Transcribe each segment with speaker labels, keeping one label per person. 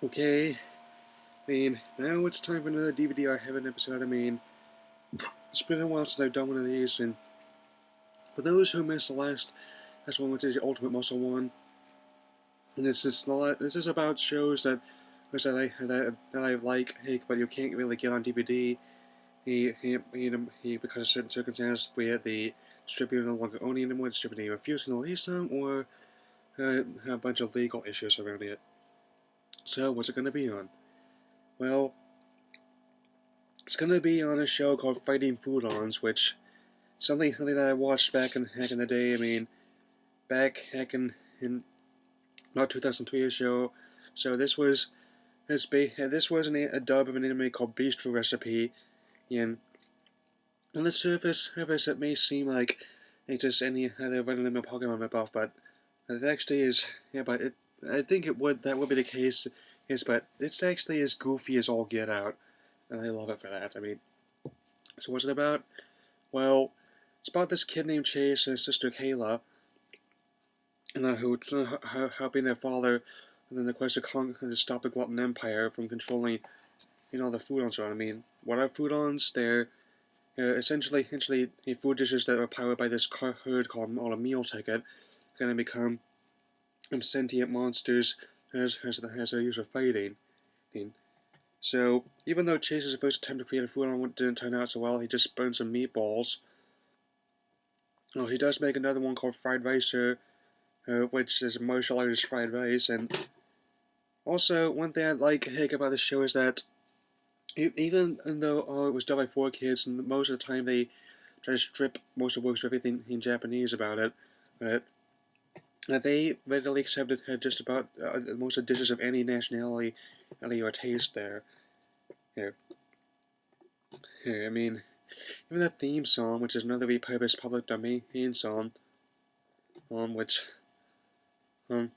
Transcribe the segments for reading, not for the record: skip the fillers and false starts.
Speaker 1: Okay, now it's time for another DVDR Heaven episode. It's been a while since I've done one of these, and for those who missed the last one, which is the Ultimate Muscle one, and this is about shows that I like, but you can't really get on DVD. Because of certain circumstances, where the distributor no longer owning them, or the distributor refusing to release them, or a bunch of legal issues around it. So, what's it going to be on? Well, it's going to be on a show called Fighting Foodons, which something that I watched back in the day. Back in about 2003 show. So this was a dub of an anime called Bistro Recipe, and on the surface it may seem like it's just any other random Pokemon ripoff, but it actually is. Yeah, but I think that would be the case. But it's actually as goofy as all get out, and I love it for that. So what's it about? Well, it's about this kid named Chase and his sister Kayla, and who helping their father, and then the quest to stop the Glutton Empire from controlling, the Foodons around. What are Foodons? They're essentially food dishes that are powered by this herd called a meal ticket, going to become sentient monsters as they're used for fighting. So even though Chase's first attempt to create a Foodon didn't turn out so well, he just burned some meatballs. Well, he does make another one called Fried Ricer, which is a martial artist fried rice. And also, one thing I like about the show is that even though it was done by 4 kids, and most of the time they try to strip most of the works of everything in Japanese about it, but they readily accepted just about most of the dishes of any nationality or taste there. Here, even the theme song, which is another repurposed public domain song, which but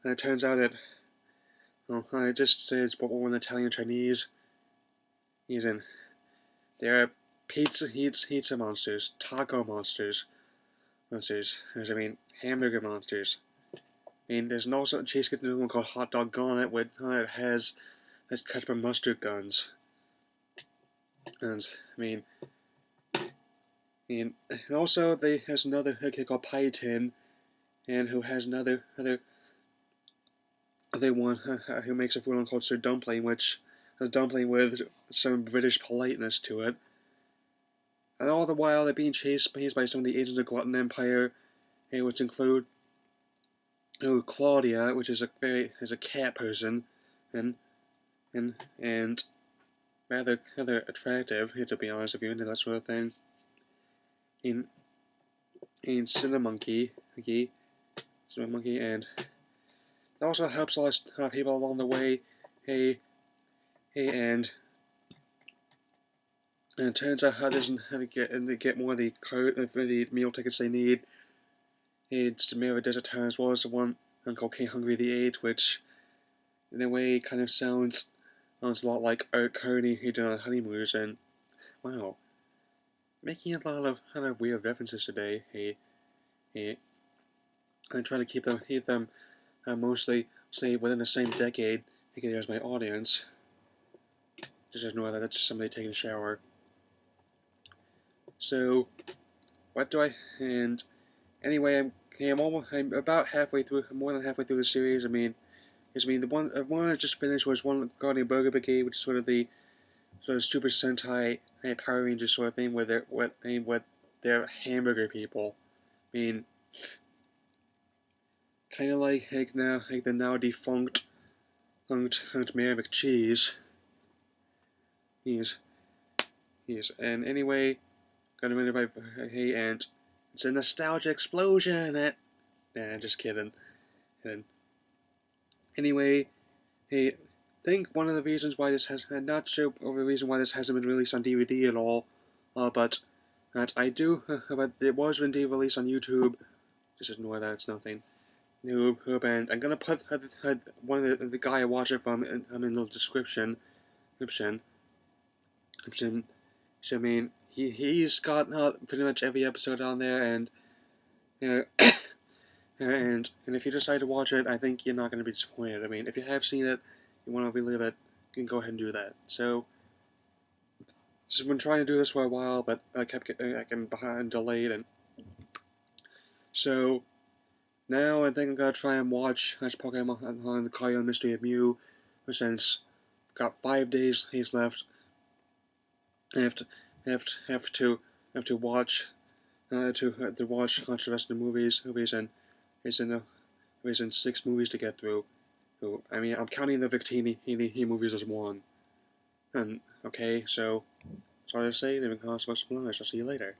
Speaker 1: it turns out it just says what in Italian Chinese. Using there are pizza monsters, taco monsters, hamburger monsters. There's also Chase gets another one called Hot-Doggone, which has ketchup and mustard guns. And and also there's another kid called Pie Tin, and who has another one who makes a food called Sir Dumpling, which is a dumpling with some British politeness to it. And all the while they're being chased by some of the agents of the Glutton Empire, which include Claudia, which is a cat person, and rather attractive, to be honest with you, and that sort of thing. In Cinnamonkey, and it also helps a lot of people along the way. And it turns out how to get more of the meal tickets they need. It's to mirror Desert Town, as well as the one called King Hungry the 8, which in a way kind of sounds a lot like Art Carney who did on Honeymooners, and wow, making a lot of kind of weird references today. I'm trying to keep them mostly say within the same decade as my audience. Just ignore that. That's somebody taking a shower. So, what do I? And anyway, I'm about halfway through, more than halfway through the series. The one I just finished was one regarding Burger Brigade, which is sort of the Super Sentai Power Rangers sort of thing, where they're hamburger people. Kind of like the now defunct Mayor McCheese. And anyway, got invented by and it's a nostalgia explosion. Nah, just kidding. And anyway, I think one of the reasons why this not sure of the reason why this hasn't been released on DVD at all, but but it was indeed released on YouTube. Just ignore that; it's nothing. And I'm gonna put one of the guy I watch it from in the description. He's got pretty much every episode on there, and And if you decide to watch it, I think you're not going to be disappointed. I mean, if you have seen it, you want to relive it, you can go ahead and do that. So, just been trying to do this for a while, but I kept getting behind, delayed, and so now I think I'm gonna try and watch this Pokemon on the Cardinal Mystery of Mew, since got 5 days left. I have to watch to watch the rest of the movies and there's in 6 movies to get through. So, I mean, I'm counting the Victini he movies as one. And okay, so that's all I say. Leave a comment, subscribe. I'll see you later.